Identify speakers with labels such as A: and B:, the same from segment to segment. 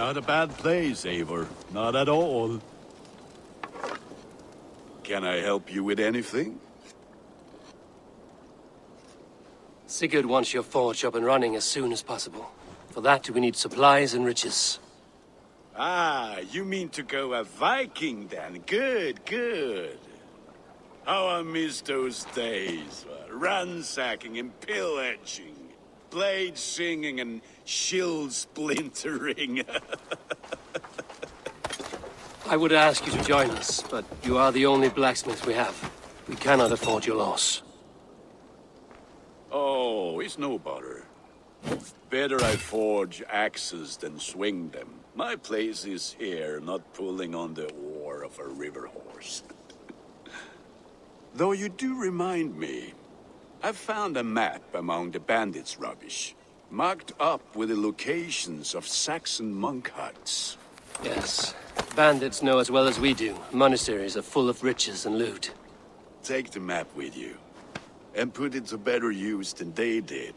A: Not a bad place, Eivor. Not at all.
B: Can I help you with anything?
C: Sigurd wants your forge up and running as soon as possible. For that, we need supplies and riches.
B: Ah, you mean to go a Viking then? Good, good. How I miss those days. Ransacking and pillaging. Blade singing and shield splintering.
C: I would ask you to join us, but you are the only blacksmith we have. We cannot afford your loss.
B: Oh, it's no bother. Better I forge axes than swing them. My place is here, not pulling on the oar of a river horse. Though you do remind me, I found a map among the bandits' rubbish, marked up with the locations of Saxon monk huts.
C: Yes. Bandits know as well as we do. Monasteries are full of riches and loot.
B: Take the map with you, and put it to better use than they did.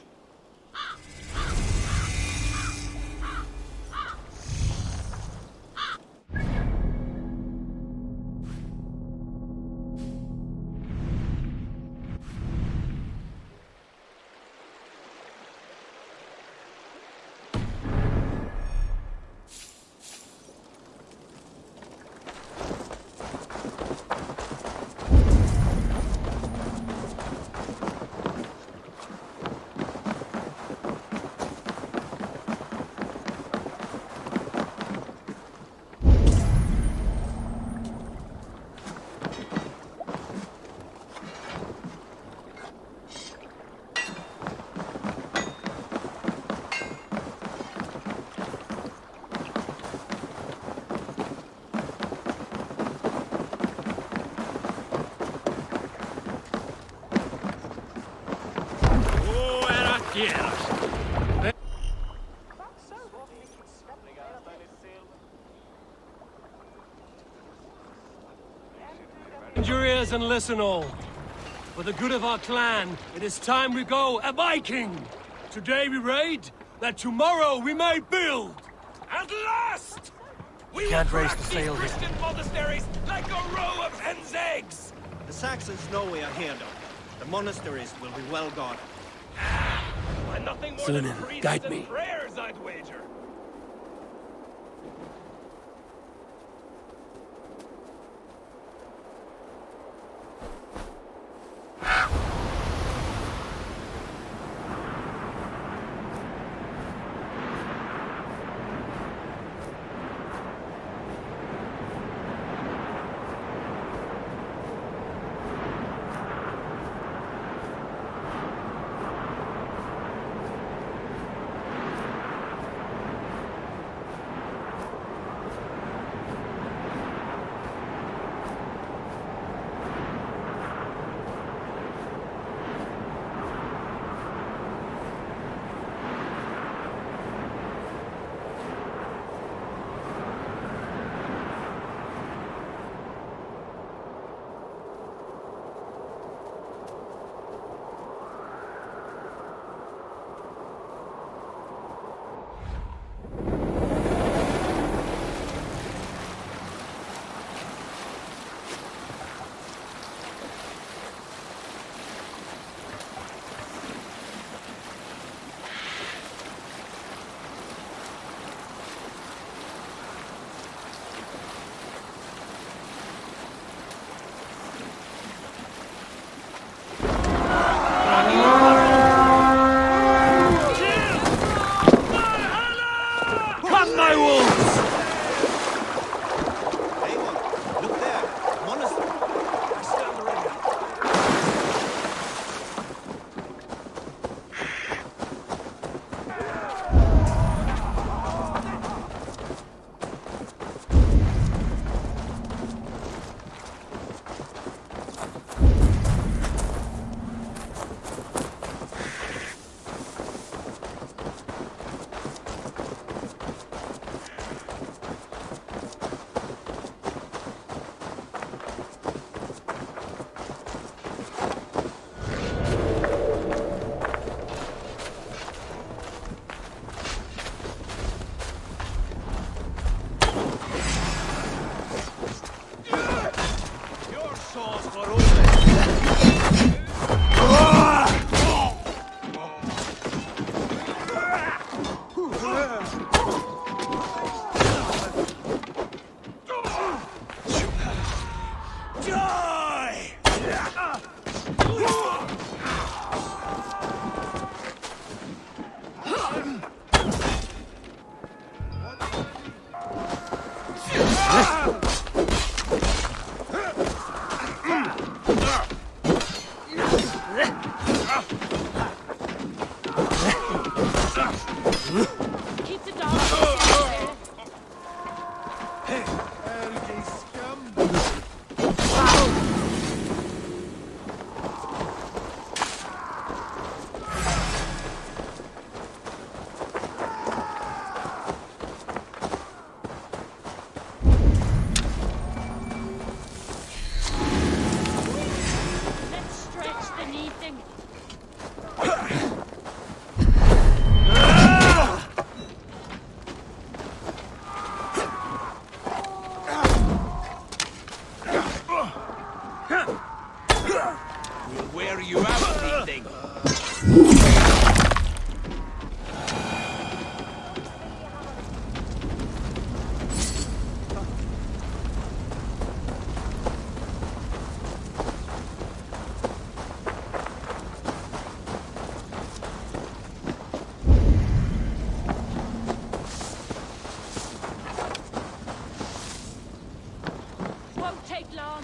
C: Bend your ears and listen all. For the good of our clan, it is time we go a Viking! Today we raid, that tomorrow we may build!
D: At last! We
C: Can't
D: will
C: raise
D: crack
C: the
D: these
C: sail here.
D: Christian monasteries like a row of hen's eggs!
E: The Saxons know we are here, though. The monasteries will be well guarded.
D: And nothing more
C: Sunan,
D: than priests
C: guide
D: and
C: me.
D: prayers, I'd wager.
F: Won't take long.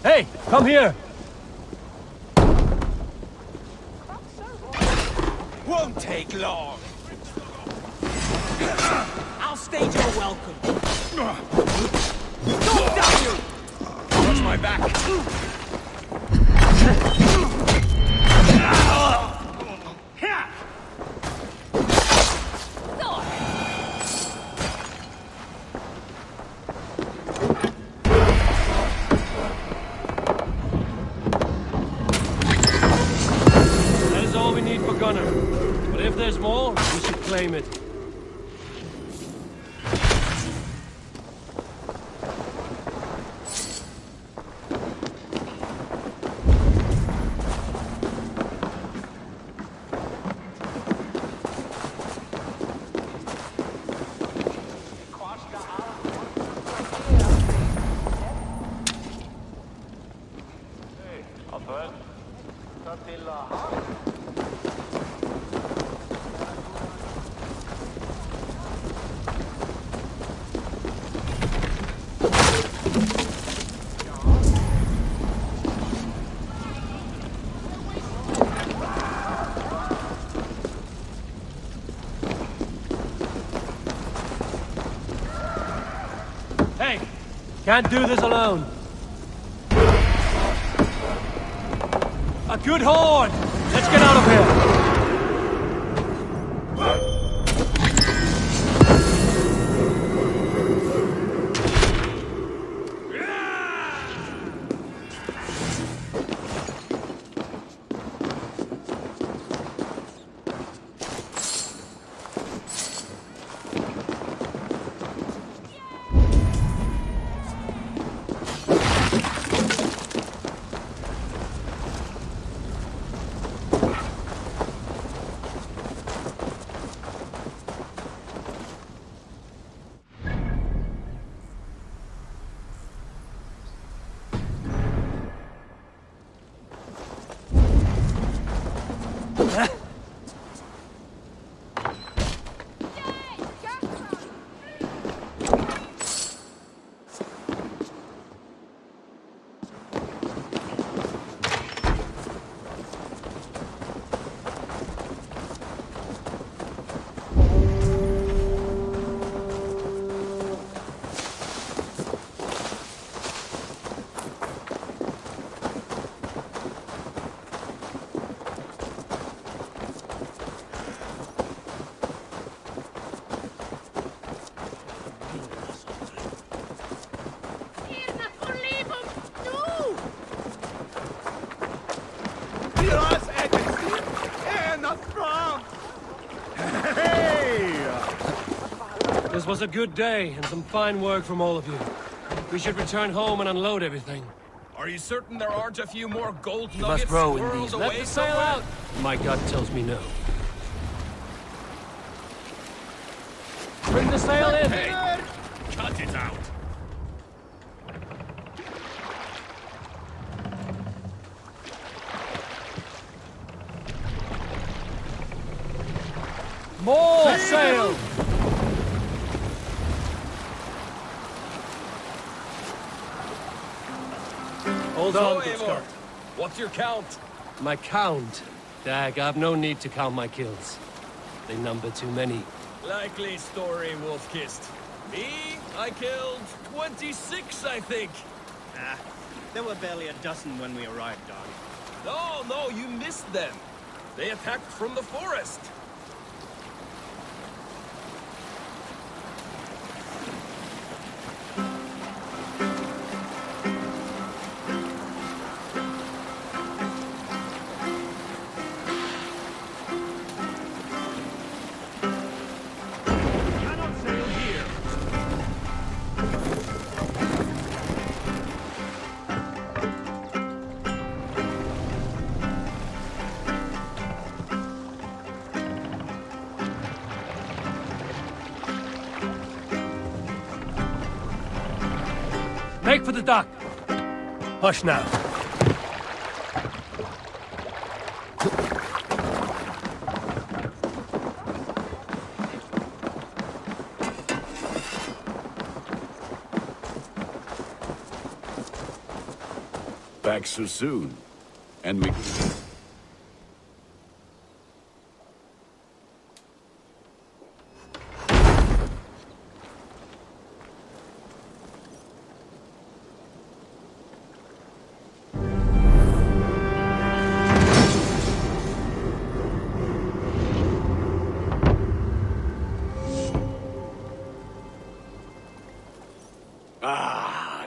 C: Hey, come here!
D: Won't take long. I'll stage your welcome. Don't doubt you! Watch my back.
C: That is all we need for Gunner. But if there's more, we should claim it. Hey, can't do this alone. A good horde! Let's get out of here! This was a good day, and some fine work from all of you. We should return home and unload everything.
D: Are you certain there aren't a few more gold
C: You
D: nuggets
C: must row in
D: swirled
C: these. Let
D: away
C: the sail
D: somewhere?
C: out! My gut tells me no. Bring the sail in!
D: Hey! Cut it out!
C: More sail! Hold
D: So,
C: on, good
D: Eivor,
C: Scott.
D: what's your count?
C: My count? Dag, I've no need to count my kills. They number too many.
D: Likely story, Wolf-Kissed. Me? I killed 26, I think.
E: Ah, there were barely a dozen when we arrived, Don.
D: No, you missed them. They attacked from the forest. Cannot sail here.
C: Make for the dock! Hush now.
B: Back so soon. And we...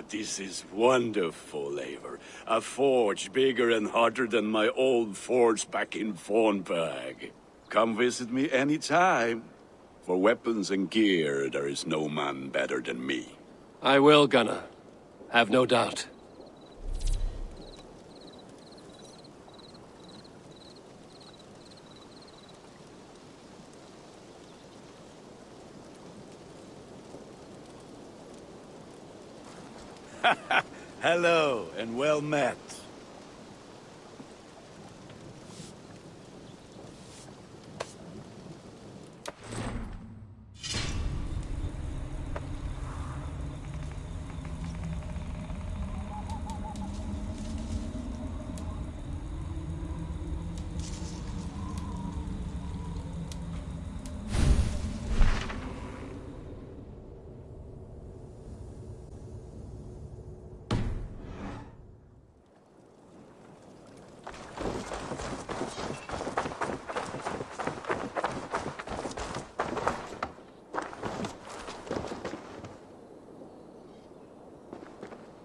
B: This is wonderful, Eivor. A forge bigger and hotter than my old forge back in Fornburg. Come visit me anytime. For weapons and gear, there is no man better than me.
C: I will, Gunnar. Have no doubt.
B: Hello, and well met.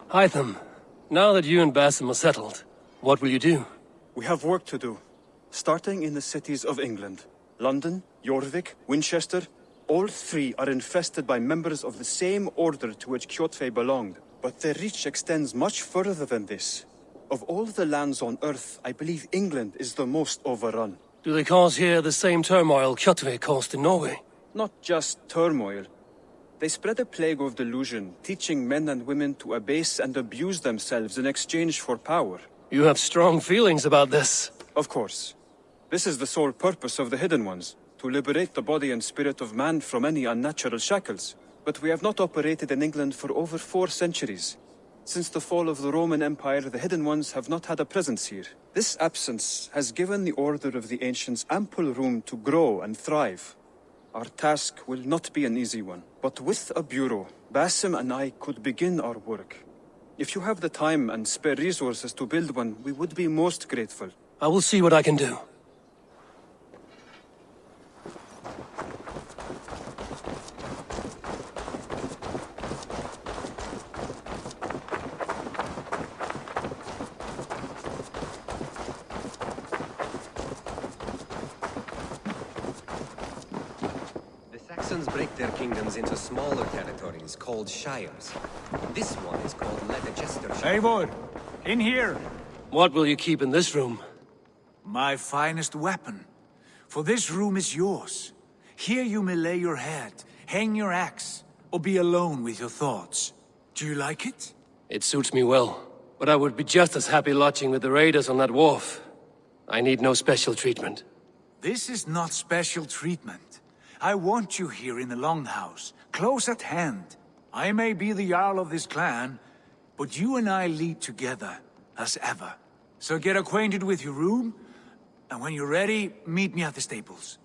C: Hytham, now that you and Basim are settled, what will you do?
G: We have work to do, starting in the cities of England. London, Jorvik, Winchester, all three are infested by members of the same order to which Kjotve belonged. But their reach extends much further than this. Of all the lands on Earth, I believe England is the most overrun.
C: Do they cause here the same turmoil Kjotve caused in Norway?
G: Not just turmoil. They spread a plague of delusion, teaching men and women to abase and abuse themselves in exchange for power.
C: You have strong feelings about this.
G: Of course. This is the sole purpose of the Hidden Ones, to liberate the body and spirit of man from any unnatural shackles. But we have not operated in England for over 4 centuries. Since the fall of the Roman Empire, the Hidden Ones have not had a presence here. This absence has given the Order of the Ancients ample room to grow and thrive. Our task will not be an easy one, but with a bureau, Basim and I could begin our work. If you have the time and spare resources to build one, we would be most grateful.
C: I will see what I can do.
H: Saxons break their kingdoms into smaller territories called shires. This one is called Leicestershire.
I: Eivor, In here.
C: What will you keep in this room?
I: My finest weapon. For this room is yours. Here you may lay your head, hang your axe, or be alone with your thoughts. Do you like it?
C: It suits me well, but I would be just as happy lodging with the raiders on that wharf. I need no special treatment.
I: This is not special treatment. I want you here in the Longhouse, close at hand. I may be the Jarl of this clan, but you and I lead together, as ever. So get acquainted with your room, and when you're ready, meet me at the stables.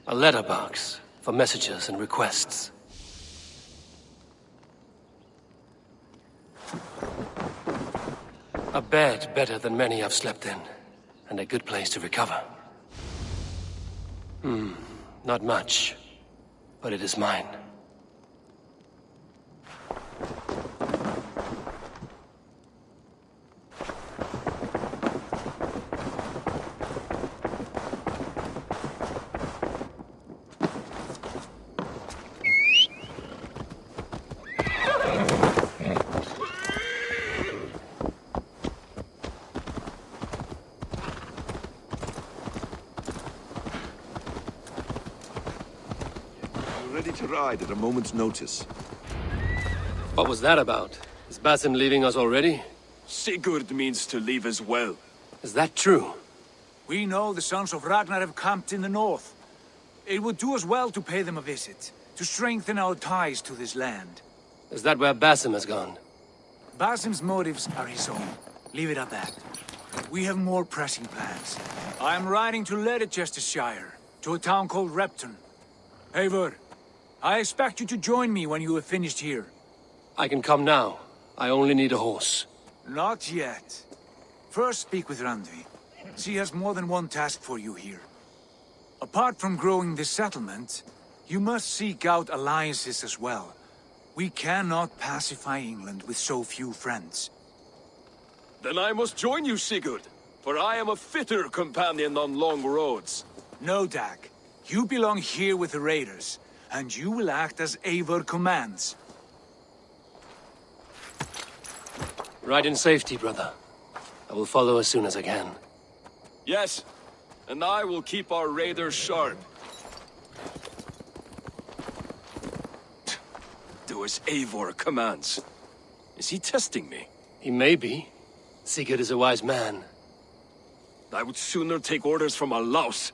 C: A letterbox for messages and requests. A bed better than many I've slept in, and a good place to recover. Not much, but it is mine.
J: Ready to ride at a moment's notice.
C: What was that about? Is Basim leaving us already?
B: Sigurd means to leave as well.
C: Is that true?
I: We know the sons of Ragnar have camped in the north. It would do us well to pay them a visit, to strengthen our ties to this land.
C: Is that where Basim has gone?
I: Basim's motives are his own. Leave it at that. We have more pressing plans. I am riding to Leicestershire, to a town called Repton. Eivor, I expect you to join me when you have finished here.
C: I can come now. I only need a horse.
I: Not yet. First speak with Randvi. She has more than one task for you here. Apart from growing this settlement, you must seek out alliances as well. We cannot pacify England with so few friends.
D: Then I must join you, Sigurd, for I am a fitter companion on long roads.
I: No, Dag. You belong here with the raiders, and you will act as Eivor commands.
C: Ride in safety, brother. I will follow as soon as I can.
D: Yes, and I will keep our raiders sharp. Do as Eivor commands. Is he testing me?
C: He may be. Sigurd is a wise man.
D: I would sooner take orders from a louse.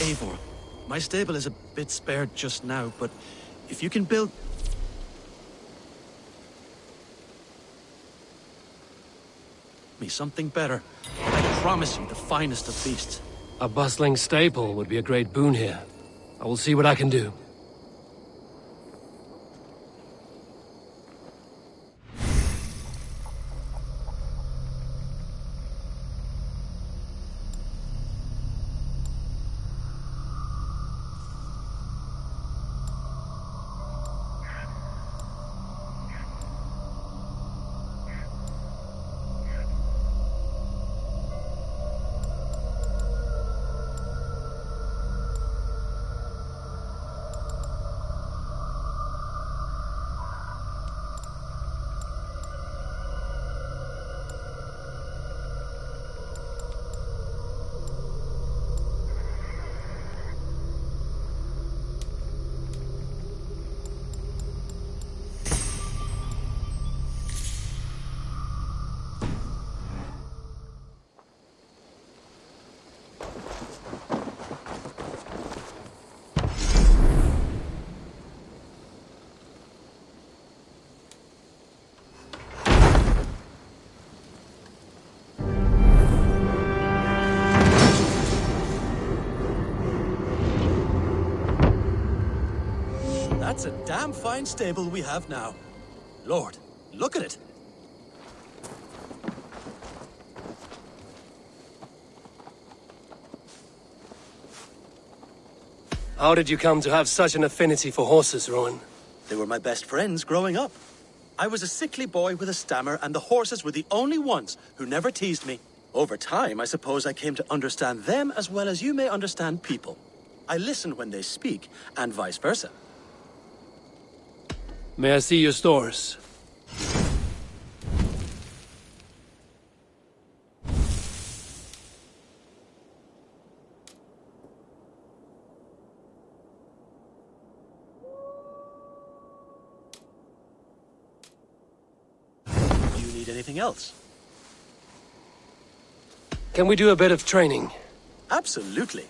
A: Eivor, my stable is a bit spared just now, but if you can build... me something better, I promise you the finest of beasts.
C: A bustling stable would be a great boon here. I will see what I can do.
A: That's a damn fine stable we have now. Lord, Look at it.
C: How did you come to have such an affinity for horses, Rowan?
A: They were my best friends growing up. I was a sickly boy with a stammer, and the horses were the only ones who never teased me. Over time, I suppose I came to understand them as well as you may understand people. I listen when they speak, and vice versa.
C: May I see your stores?
A: You need anything else?
C: Can we do a bit of training?
A: Absolutely.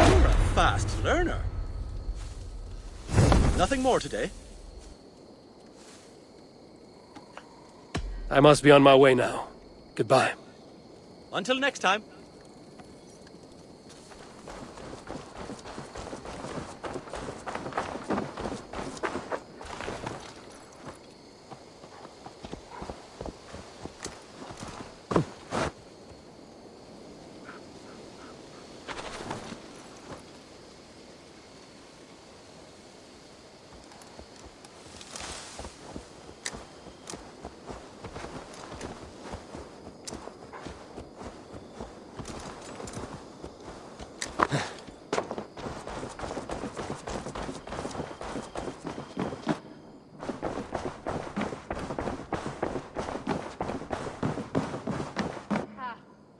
A: You're a fast learner. Nothing more today?
C: I must be on my way now. Goodbye.
A: Until next time.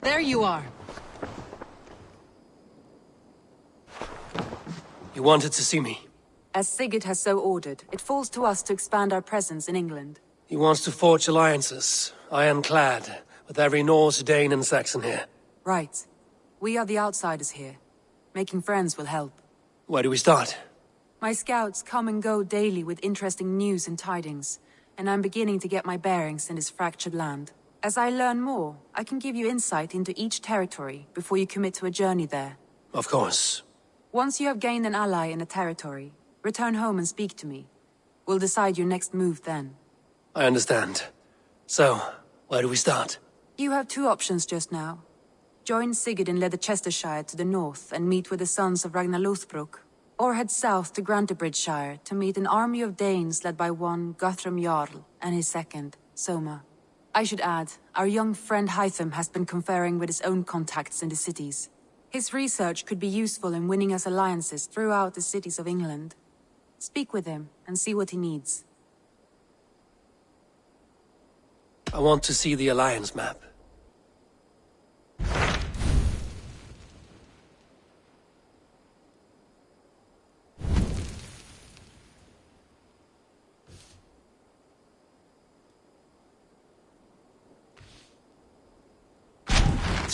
K: There you are.
C: You wanted to see me?
K: As Sigurd has so ordered, it falls to us to expand our presence in England.
C: He wants to forge alliances, ironclad, with every Norse, Dane and Saxon here.
K: Right. We are the outsiders here. Making friends will help.
C: Where do we start?
K: My scouts come and go daily with interesting news and tidings, and I'm beginning to get my bearings in this fractured land. As I learn more, I can give you insight into each territory before you commit to a journey there.
C: Of course.
K: Once you have gained an ally in a territory, return home and speak to me. We'll decide your next move then.
C: I understand. So, where do we start?
K: You have two options just now. Join Sigurd in Leicestershire to the north and meet with the sons of Ragnar Lothbrok, or head south to Grantebridge to meet an army of Danes led by one Guthrum Jarl and his second, Soma. I should add, our young friend Hytham has been conferring with his own contacts in the cities. His research could be useful in winning us alliances throughout the cities of England. Speak with him and see what he needs.
C: I want to see the alliance map.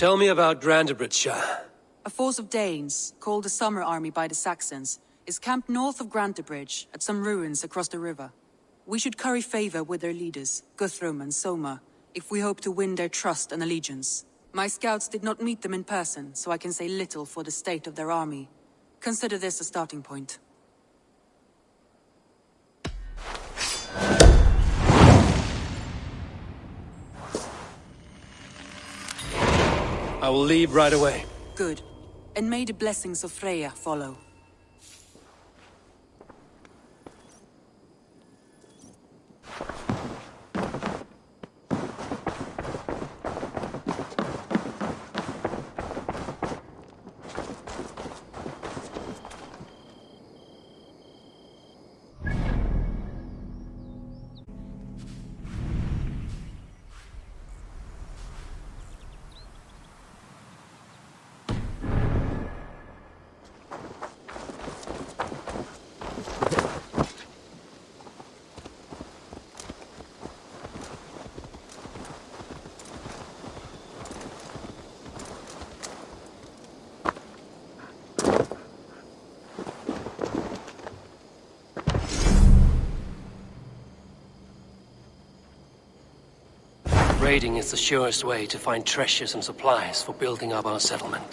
C: Tell me about Grantebridge.
K: A force of Danes, called the Summer Army by the Saxons, is camped north of Grantebridge at some ruins across the river. We should curry favor with their leaders, Guthrum and Soma, if we hope to win their trust and allegiance. My scouts did not meet them in person, so I can say little for the state of their army. Consider this a starting point.
C: I will leave right away.
K: Good. And may the blessings of Freya follow.
C: trading is the surest way to find treasures and supplies for building up our settlement.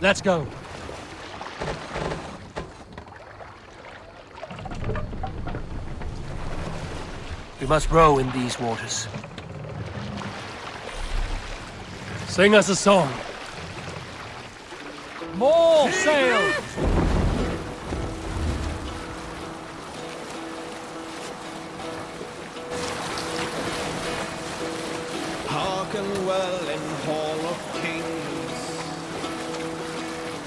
C: Let's go. We must row in these waters. Sing us a song. More sail!
E: Hearken well in Hall of Kings.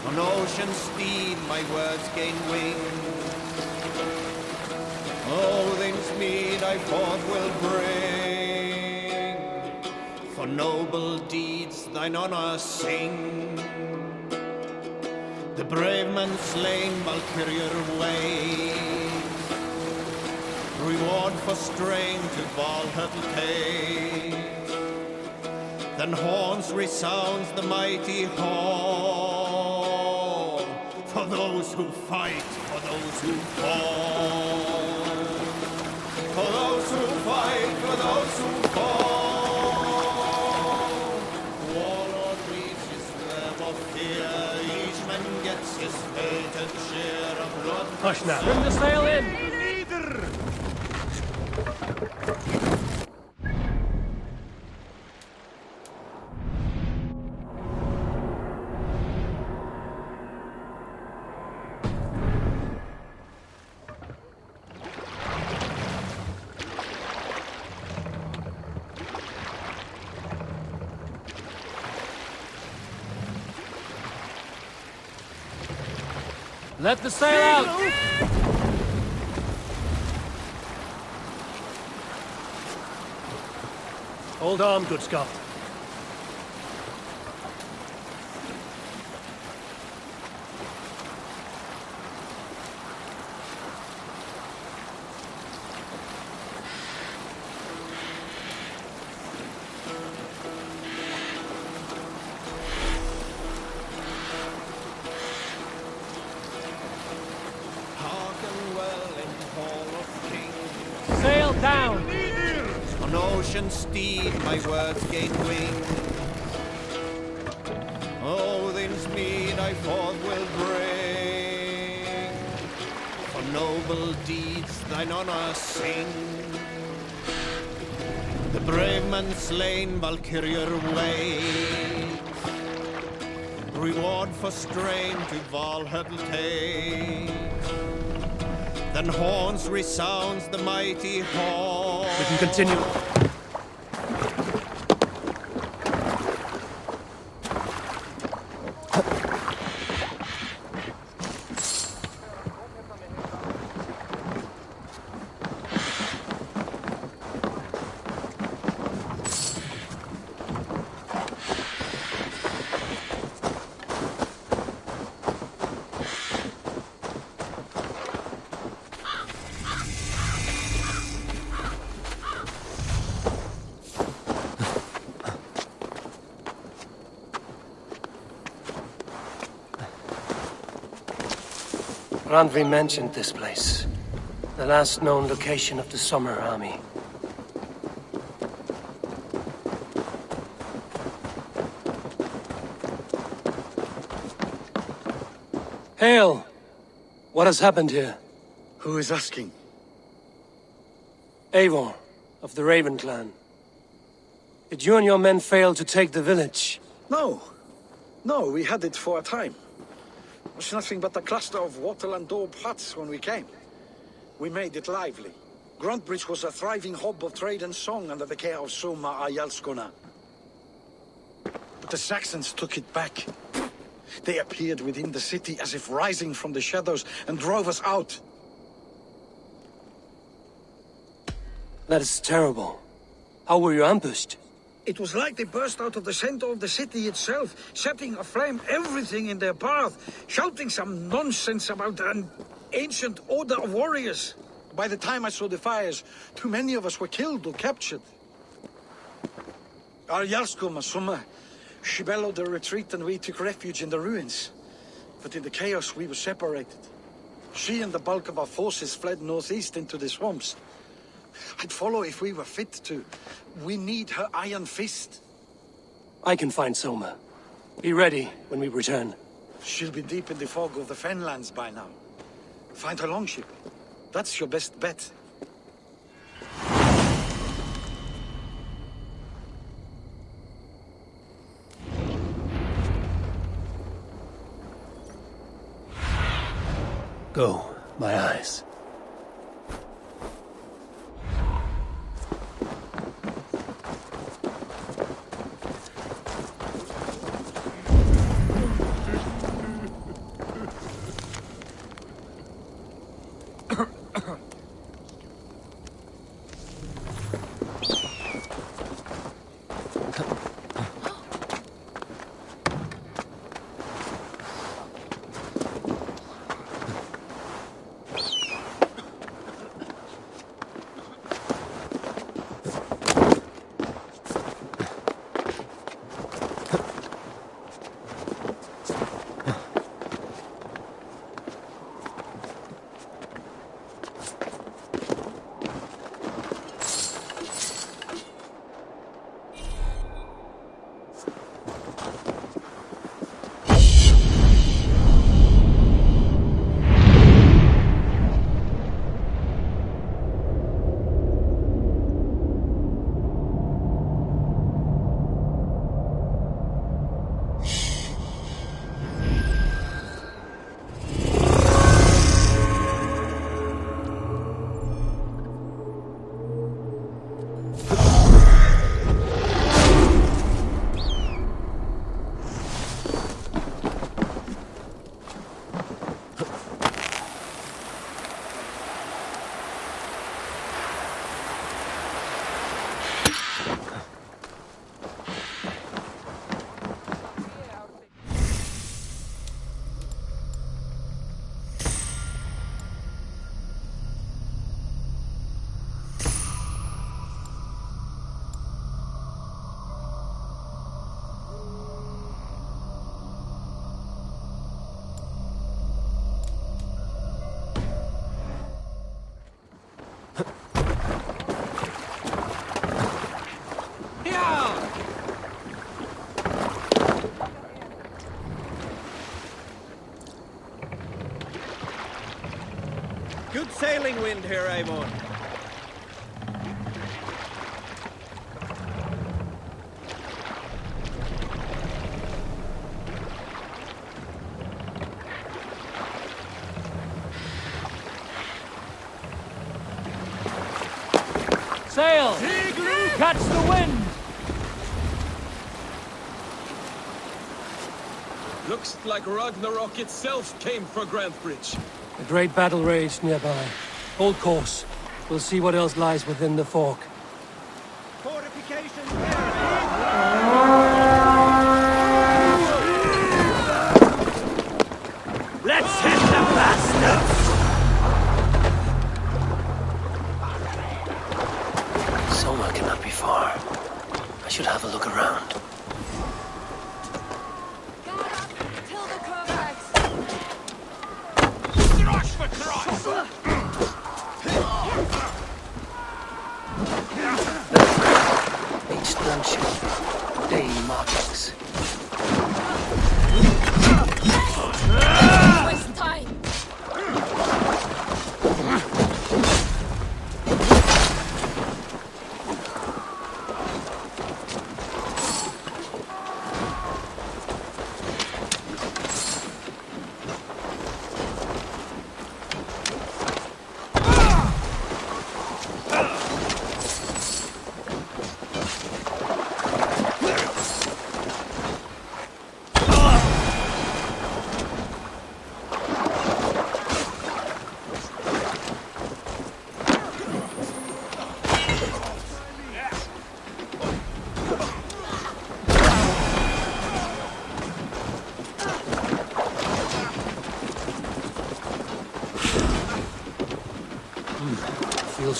E: On ocean steed my words gain wings. Odin's mead I forth will bring. For noble deeds thine honor sing. The brave man slain Valkyrier ways. Reward for strength to Valhalla takes. Then horns resounds the mighty hall. For those who fight, for those who fall. For those who fight, for those who fall. Warlord reads his web of fear. Each man gets his fate and share of blood.
C: Hush now. Bring the sail in. Let the sail out! Hold on, good Scot. Sail down!
E: On ocean steed my words gain wing. Odin's mead I forth will bring. For noble deeds thine honor sing. The brave man slain Valkyrier ways. Reward for strain to Valhalla takes. Then horns resounds the mighty hall.
C: We can continue. Randvi mentioned this place. The last known location of the Summer Army. Hail! What has happened here?
A: Who is asking?
C: Eivor, of the Raven clan. Did you and your men fail to take the village?
L: No. No, we had it for a time. It was nothing but a cluster of wattle and daub huts when we came. We made it lively. Grantebridge was a thriving hub of trade and song under the care of Soma Ayalskona. But the Saxons took it back. They appeared within the city as if rising from the shadows and drove us out.
C: That is terrible. How were you ambushed?
L: It was like they burst out of the center of the city itself, setting aflame everything in their path, shouting some nonsense about an ancient order of warriors. By the time I saw the fires, too many of us were killed or captured. Our Jarlskoma, Soma, she bellowed a retreat and we took refuge in the ruins. But in the chaos, we were separated. She and the bulk of our forces fled northeast into the swamps. I'd follow if we were fit to. We need her iron fist.
C: I can find Soma. Be ready when we return.
L: She'll be deep in the fog of the Fenlands by now. Find her longship. That's your best bet.
C: Go, my eyes.
H: Good sailing wind here, Eivor.
C: Sail! Catch the wind!
D: Looks like Ragnarok itself came for Grantebridge.
C: A great battle raged nearby. Hold course. We'll see what else lies within the fork.
H: Fortifications
C: Let's hit the bastards!
M: Soma cannot be far. I should have a look around. Each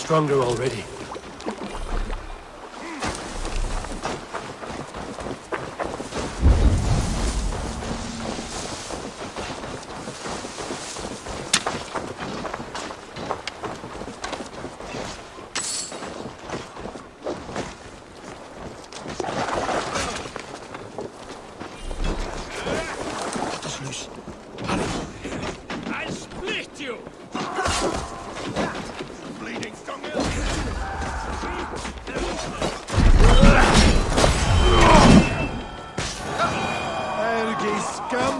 C: stronger already.
B: I'll split you! Bleeding strong.
E: Ergi scum!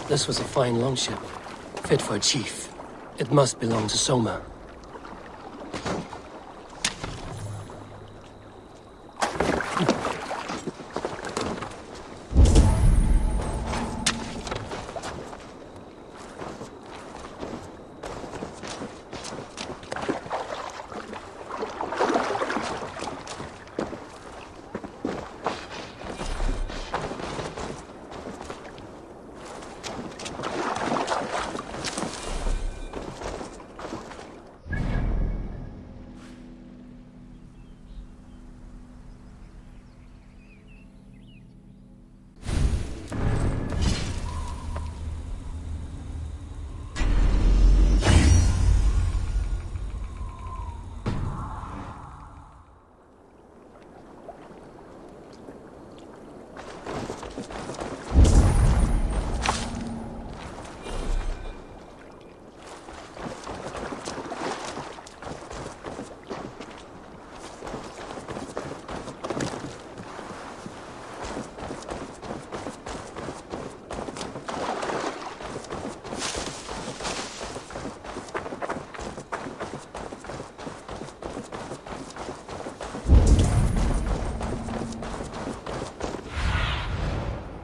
C: This was a fine longship, fit for a chief. It must belong to Soma.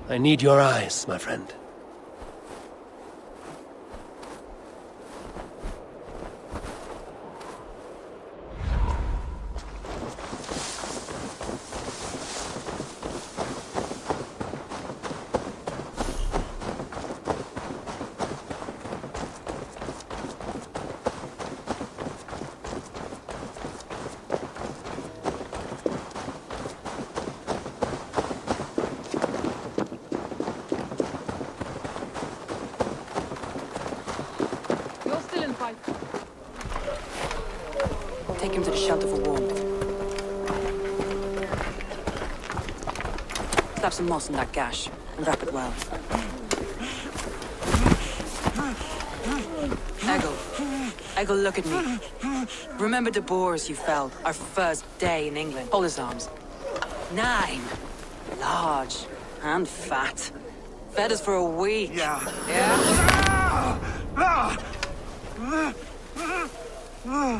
C: I need your eyes, my friend.
K: Take him to the shelter for warmth. Slap some moss in that gash and wrap it well. Eggle, look at me. Remember the boars you felled our first day in England? Hold his arms. 9. Large and fat. Fed us for a week. Yeah?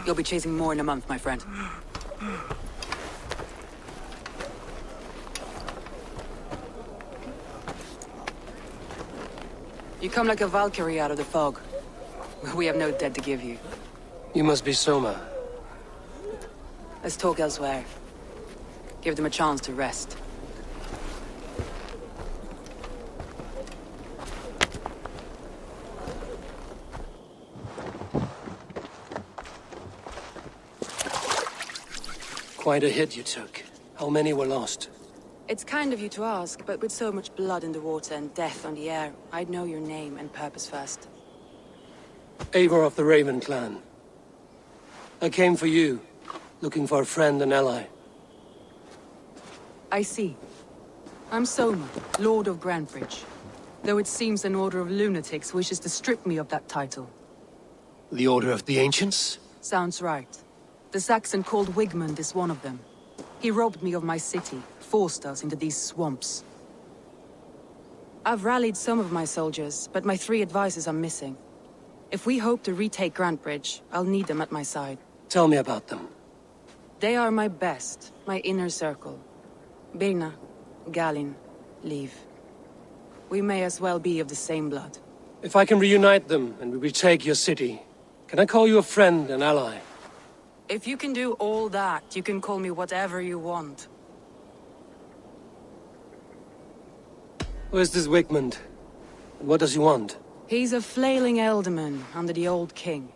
K: You'll be chasing more in a month, my friend. You come like a Valkyrie out of the fog. We have no dead to give you.
C: You must be Soma.
K: Let's talk elsewhere. Give them a chance to rest.
C: Quite a hit you took. How many were lost?
K: It's kind of you to ask, but with so much blood in the water and death on the air, I'd know your name and purpose first.
C: Eivor of the Raven clan. I came for you, looking for a friend and ally.
K: I see. I'm Soma, Lord of Grantebridge. Though it seems an order of lunatics wishes to strip me of that title.
C: The Order of the Ancients?
K: Sounds right. The Saxon called Wigmund is one of them. He robbed me of my city, forced us into these swamps. I've rallied some of my soldiers, but my 3 advisors are missing. If we hope to retake Grantebridge, I'll need them at my side.
C: Tell me about them.
K: They are my best, my inner circle. Birna, Galin, Liv. We may as well be of the same blood.
C: If I can reunite them and we retake your city, can I call you a friend and ally?
K: If you can do all that, you can call me whatever you want.
C: Where's this Wigmund? And what does he want?
K: He's a flailing elderman under the old king.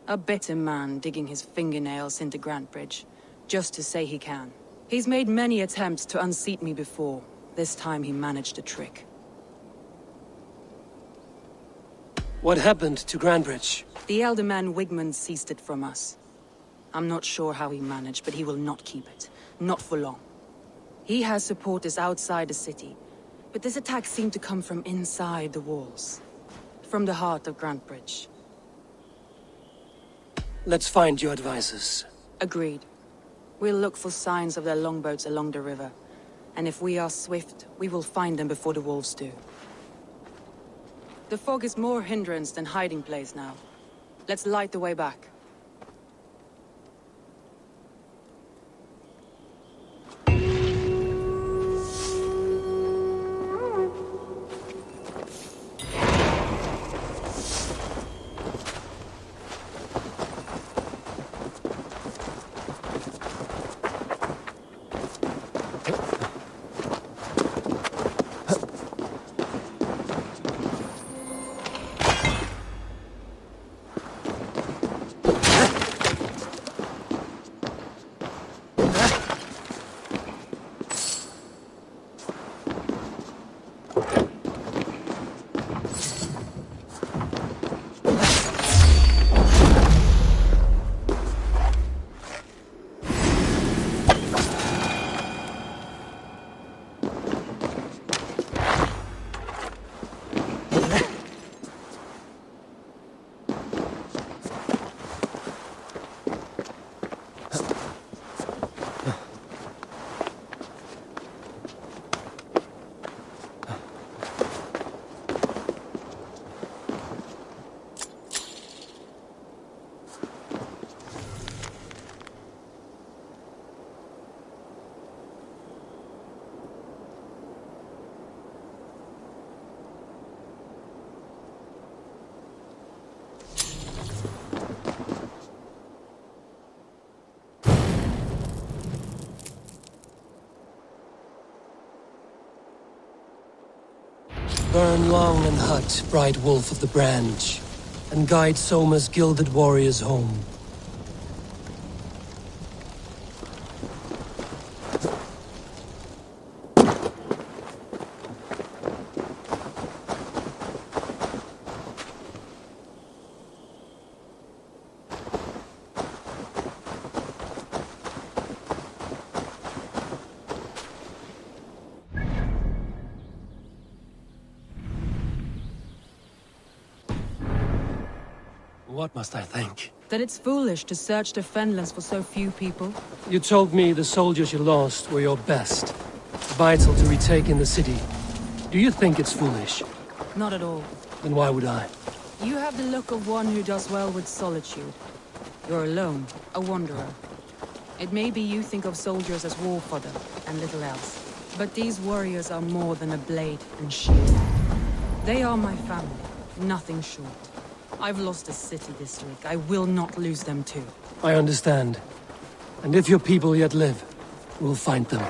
K: A bitter man digging his fingernails into Grantebridge, just to say he can. He's made many attempts to unseat me before. This time he managed a trick.
C: What happened to Grantebridge?
K: The elderman Wigmund seized it from us. I'm not sure how he managed, but he will not keep it. Not for long. He has supporters outside the city, but this attack seemed to come from inside the walls. From the heart of Grantebridge.
C: Let's find your advisors.
K: Agreed. We'll look for signs of their longboats along the river. And if we are swift, we will find them before the wolves do. The fog is more hindrance than hiding place now. Let's light the way back.
C: Burn long and hut, bright wolf of the branch, and guide Soma's gilded warriors home. What must I think?
K: That it's foolish to search the Fenlands for so few people.
C: You told me the soldiers you lost were your best. Vital to retaking the city. Do you think it's foolish?
K: Not at all.
C: Then why would I?
K: You have the look of one who does well with solitude. You're alone, a wanderer. It may be you think of soldiers as war fodder, and little else. But these warriors are more than a blade and shield. They are my family, nothing short. I've lost a city this week. I will not lose them too.
C: I understand. And if your people yet live, we'll find them.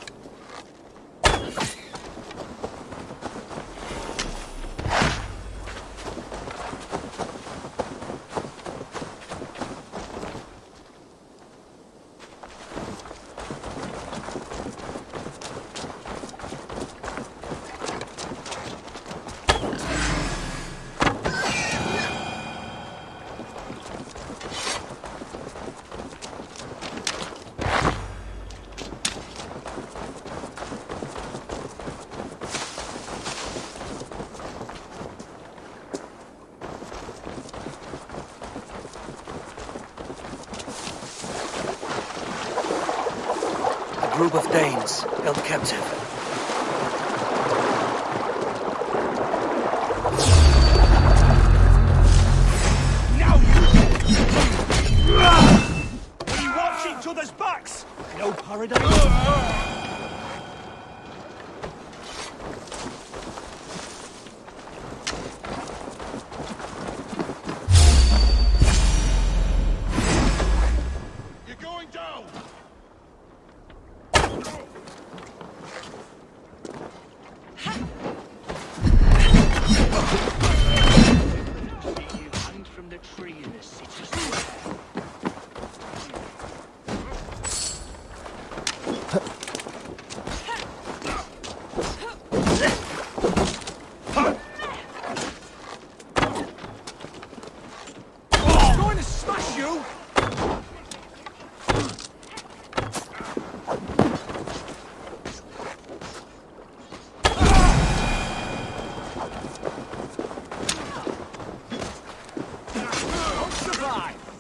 M: A group of Danes held captive.
E: Now you! We watch each other's backs! No paradise!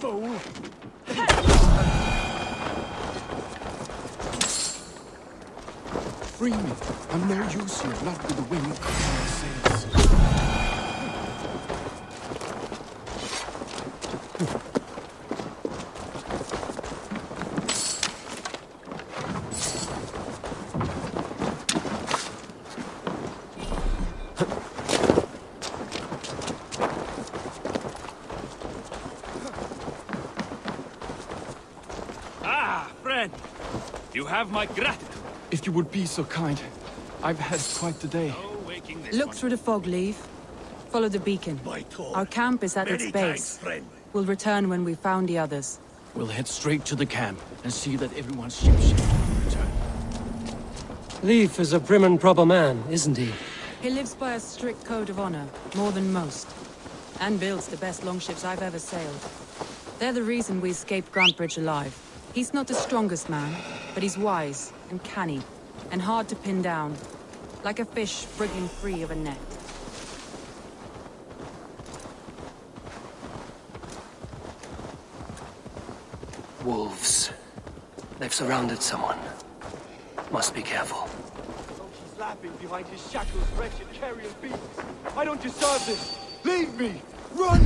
C: fool!
N: Free me. I'm no use here, not with the wind on my sails.
C: Ah, friend! You have my gratitude.
N: If you would be so kind. I've had quite the day.
K: Look through the fog, Leave. Follow the beacon. Our camp is at its base. We'll return when we've found the others.
O: We'll head straight to the camp and see that everyone's shipshape return.
C: Leif is a prim and proper man, isn't he?
K: He lives by a strict code of honor, more than most. And builds the best longships I've ever sailed. They're the reason we escaped Grantebridge alive. He's not the strongest man, but he's wise and canny, and hard to pin down. Like a fish wriggling free of a net.
M: Wolves. They've surrounded someone. Must be careful.
C: She's laughing behind his shackles, wretched carrion beasts. I don't deserve this. Leave me! Run!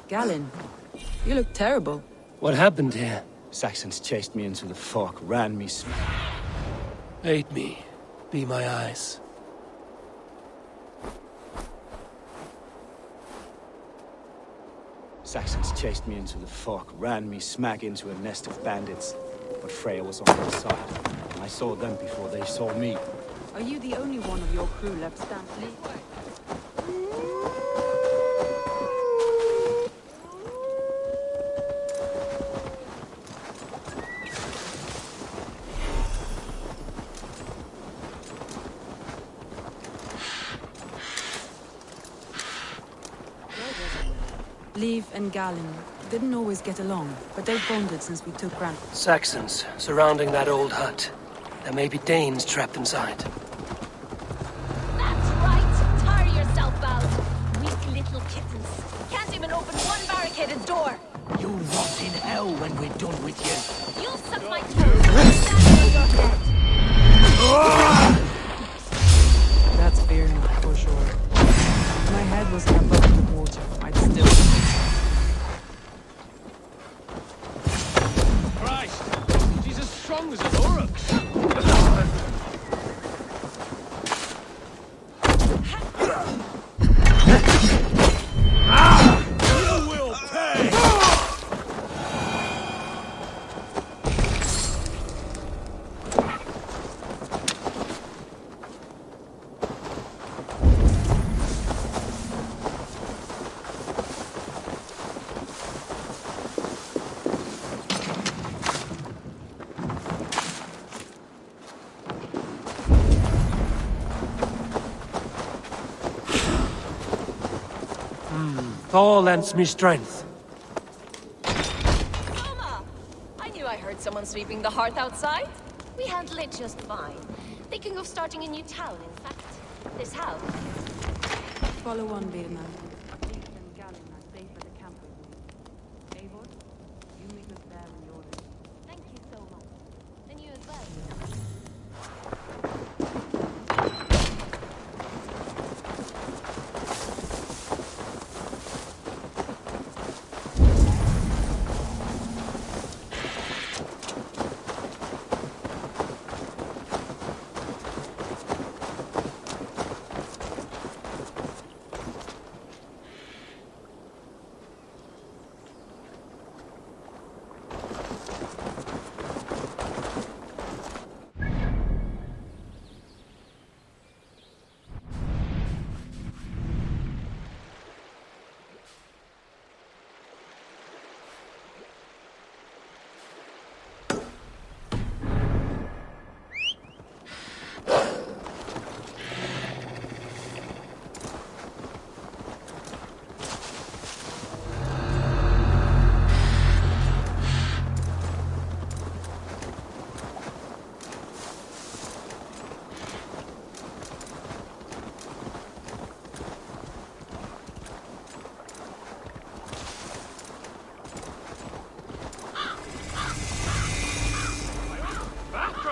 K: Galen, you look terrible.
C: What happened here?
O: Saxons chased me into the fog, ran me
C: Aid me. Be my eyes.
O: Saxons chased me into the fog, ran me smack into a nest of bandits. But Freya was on my side. I saw them before they saw me.
K: Are you the only one of your crew left standing? Leif and Galen didn't always get along, but they've bonded since we took Grant.
M: Saxons surrounding that old hut. There may be Danes trapped inside.
F: That's right! Tire yourself out! Weak little kittens. Can't even open one barricaded door!
O: You rot in hell when we're done with you.
F: You'll suck my toes! Stand on your head!
K: That's fear for sure. If my head wasn't above the water, I'd still...
C: Christ! She's as strong as an oryx!
B: You will pay!
C: Thor lends me strength.
F: Soma! I knew I heard someone sweeping the hearth outside. We handle it just fine. Thinking of starting a new town, in fact. This house.
K: Follow on, Beardman.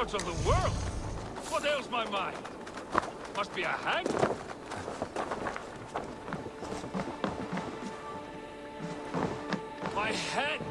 C: parts of the world. What ails my mind? Must be a hang? My head!